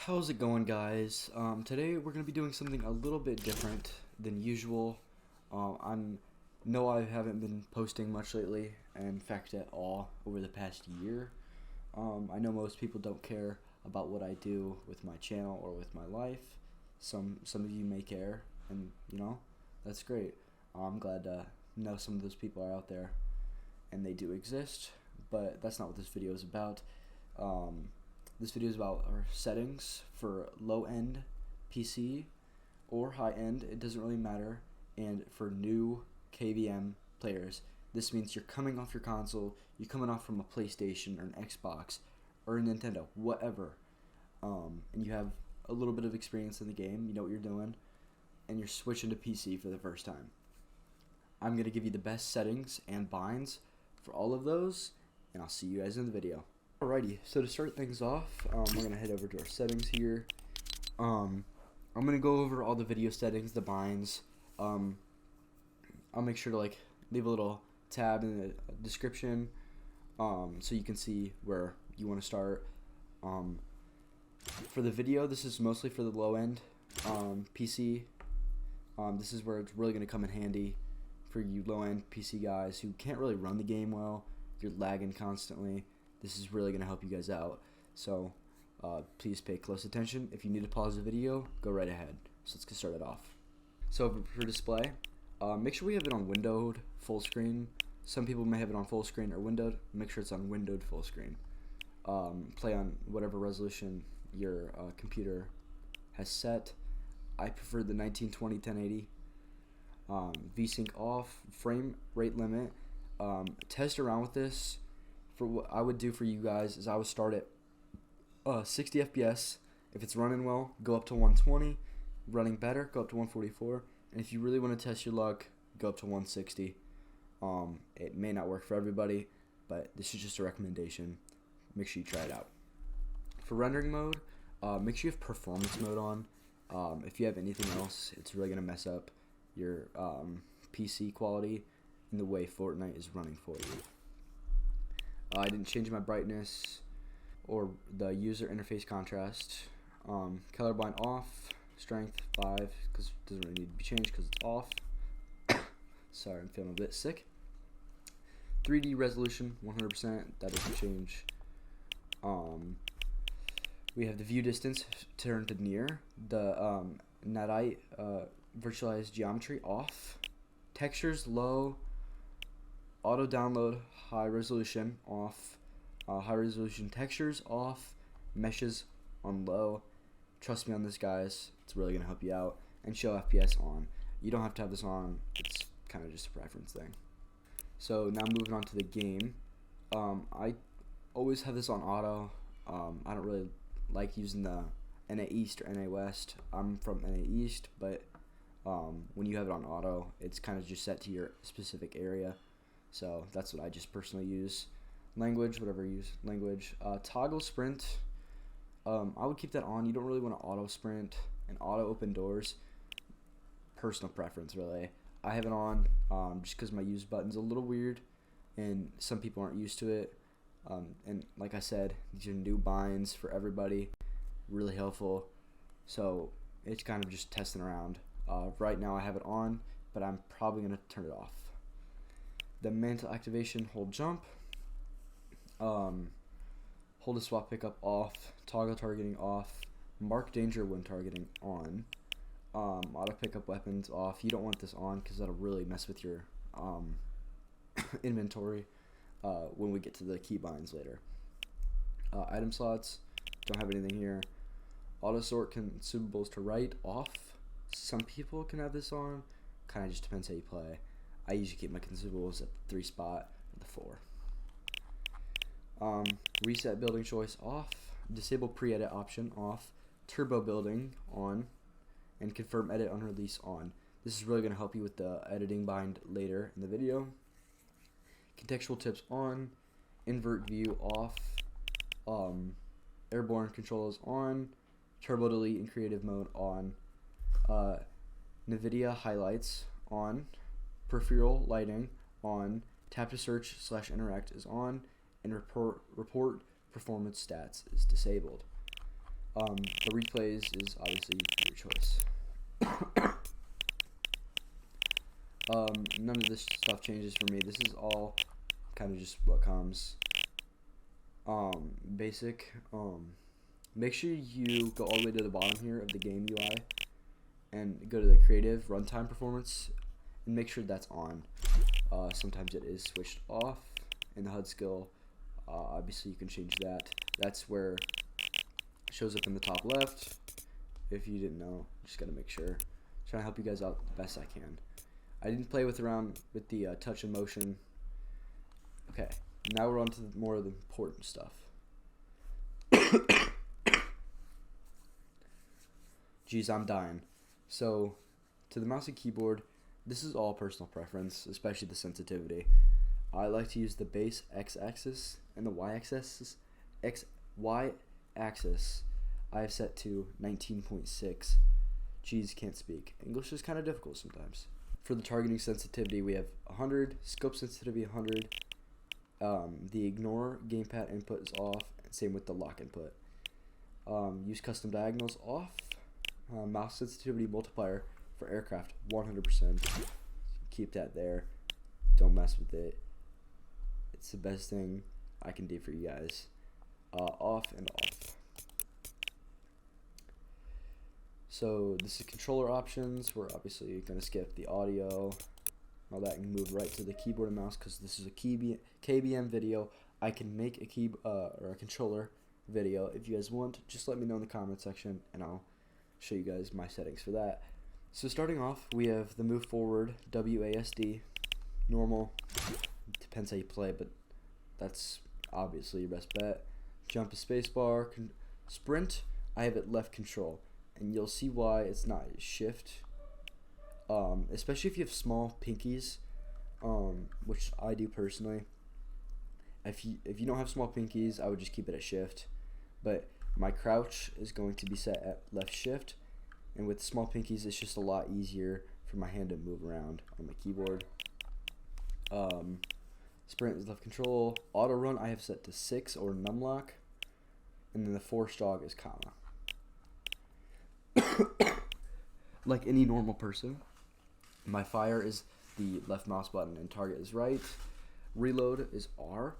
How's it going, guys? Today we're gonna be doing something a little bit different than usual. I haven't been posting much lately, in fact at all, over the past year. I know most people don't care about what I do with my channel or with my life. Some of you may care, and that's great. I'm glad to know some of those people are out there, and they do exist. But that's not what this video is about. This video is about our settings for low-end PC or high-end, it doesn't really matter, and for new KVM players. This means you're coming off your console, you're coming off from a PlayStation or an Xbox or a Nintendo, whatever, and you have a little bit of experience in the game, you know what you're doing, and you're switching to PC for the first time. I'm going to give you the best settings and binds for all of those, and I'll see you guys in the video. Alrighty, so to start things off, we're going to head over to our settings here. I'm going to go over all the video settings, the binds. I'll make sure to leave a little tab in the description so you can see where you want to start. For the video, this is mostly for the low-end PC. This is where it's really going to come in handy for you low-end PC guys who can't really run the game well. You're lagging constantly. This is really going to help you guys out, so please pay close attention. If you need to pause the video, go right ahead. So let's get started off. So for display, make sure we have it on windowed full screen. Some people may have it on full screen or windowed. Make sure it's on windowed full screen. Play on whatever resolution your computer has set. I prefer the 1920 1080. VSync off, frame rate limit. Test around with this. For what I would do for you guys is I would start at 60 FPS. If it's running well, go up to 120. Running better, go up to 144. And if you really want to test your luck, go up to 160. It may not work for everybody, but this is just a recommendation. Make sure you try it out. For rendering mode, make sure you have performance mode on. If you have anything else, it's really going to mess up your PC quality and the way Fortnite is running for you. I didn't change my brightness or the user interface contrast. Colorblind off, strength 5 because it doesn't really need to be changed because it's off. Sorry, I'm feeling a bit sick. 3D resolution 100%, that doesn't change. We have the view distance turned to near. The Nadite virtualized geometry off. Textures low. Auto download high resolution off. High resolution textures off. Meshes on low. Trust me on this, guys. It's really going to help you out. And show FPS on. You don't have to have this on. It's kind of just a preference thing. So now moving on to the game. I always have this on auto. I don't really like using the NA East or NA West. I'm from NA East, but when you have it on auto, it's kind of just set to your specific area. So that's what I just personally use. Language, whatever you use, language. Toggle sprint, I would keep that on. You don't really want to auto sprint and auto open doors. Personal preference, really. I have it on just because my use button's a little weird and some people aren't used to it. And like I said, these are new binds for everybody. Really helpful. So it's kind of just testing around. Right now I have it on, but I'm probably going to turn it off. The mantle activation, hold jump. Hold a swap pickup off. Toggle targeting off. Mark danger when targeting on. Auto pickup weapons off. You don't want this on because that'll really mess with your inventory when we get to the keybinds later. Item slots, don't have anything here. Auto sort consumables to right off. Some people can have this on. Kind of just depends how you play. I usually keep my consumables at the 3 spot or the 4. Reset building choice off. Disable pre-edit option off. Turbo building on. And confirm edit on release on. This is really going to help you with the editing bind later in the video. Contextual tips on. Invert view off. Airborne controls on. Turbo delete in creative mode on. NVIDIA highlights on. Peripheral lighting on. Tap to search / interact is on. And report performance stats is disabled. The replays is obviously your choice. None of this stuff changes for me. This is all kind of just what comes. Basic. Make sure you go all the way to the bottom here of the game UI and go to the creative runtime performance and make sure that's on. Sometimes it is switched off in the HUD skill. Obviously you can change that. That's where it shows up in the top left. If you didn't know, just gotta make sure. Trying to help you guys out the best I can. I didn't play around with the touch and motion. Okay, now we're on to more of the important stuff. Geez, I'm dying. So, to the mouse and keyboard, this is all personal preference, especially the sensitivity. I like to use the base x-axis and the y-axis. Y-axis I have set to 19.6. Geez, can't speak. English is kind of difficult sometimes. For the targeting sensitivity, we have 100, scope sensitivity 100. The ignore gamepad input is off, same with the lock input. Use custom diagonals off. Mouse sensitivity multiplier for aircraft 100%. Keep that there. Don't mess with it. It's the best thing I can do for you guys. Off and off. So this is controller options. We're obviously going to skip the audio, all that, and move right to the keyboard and mouse because this is a KBM video. I can make a or a controller video if you guys want. Just let me know in the comment section and I'll show you guys my settings for that. So starting off, we have the move forward WASD, normal. Depends how you play, but that's obviously your best bet. Jump is spacebar. Sprint, I have it left control. And you'll see why it's not shift, especially if you have small pinkies, which I do personally. If you don't have small pinkies, I would just keep it at shift, but my crouch is going to be set at left shift, and with small pinkies, it's just a lot easier for my hand to move around on my keyboard. Sprint is left control. Auto run I have set to 6 or numlock, and then the force jog is comma. Like any normal person, my fire is the left mouse button and target is right. Reload is R.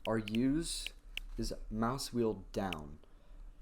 Our use is mouse wheel down.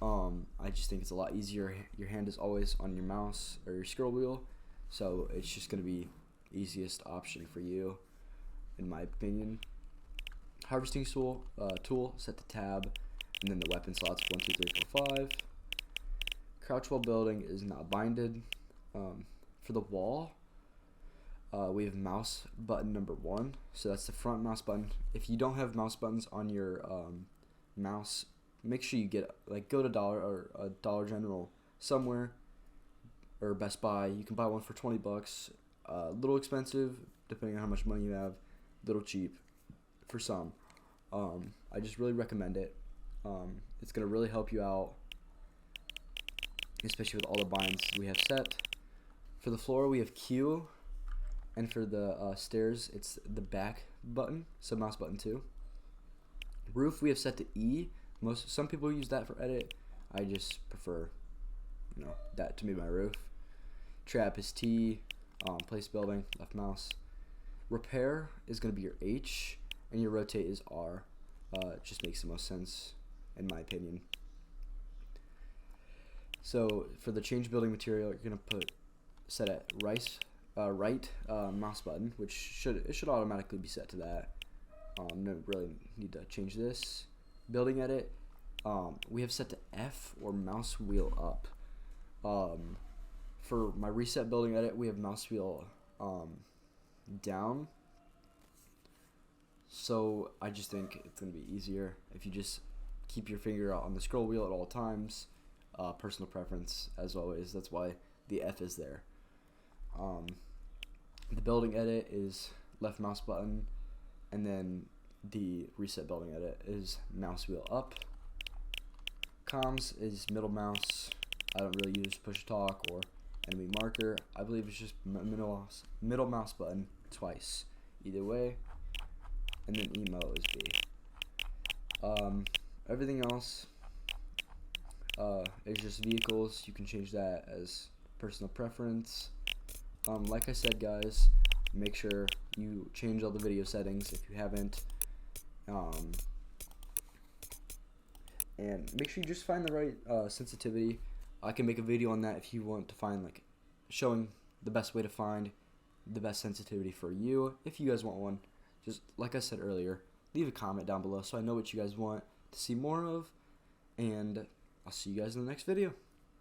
I just think it's a lot easier. Your hand is always on your mouse or your scroll wheel, so it's just going to be easiest option for you, in my opinion. Harvesting tool set to tab, and then the weapon slots 1, 2, 3, 4, 5. Crouch while building is not binded. For the wall, we have mouse button number 1, so that's the front mouse button. If you don't have mouse buttons on your mouse, make sure you go to Dollar General somewhere, or Best Buy. You can buy one for $20. A little expensive depending on how much money you have. A little cheap for some. I just really recommend it. It's gonna really help you out, especially with all the binds we have set. For the floor, we have Q, and for the stairs, it's the back button, so mouse button 2. Roof, we have set to E. Some people use that for edit. I just prefer, that to be my roof. Trap is T. Place building, left mouse. Repair is going to be your H, and your rotate is R. It just makes the most sense, in my opinion. So for the change building material, you're gonna set at right mouse button, which should automatically be set to that. Don't really need to change this. Building edit, we have set to F or mouse wheel up. For my reset building edit, we have mouse wheel down. So I just think it's gonna be easier if you just keep your finger out on the scroll wheel at all times. Personal preference, as always. That's why the F is there. The building edit is left mouse button, and then the reset building edit is mouse wheel up. Comms is middle mouse. I don't really use push talk or enemy marker. I believe it's just middle mouse button twice. Either way. And then emo is B. Everything else is just vehicles. You can change that as personal preference. Like I said, guys, make sure you change all the video settings if you haven't. And make sure you just find the right sensitivity. I can make a video on that if you want to find, like, showing the best way to find the best sensitivity for you. If you guys want one, just like I said earlier, leave a comment down below so I know what you guys want to see more of. And I'll see you guys in the next video.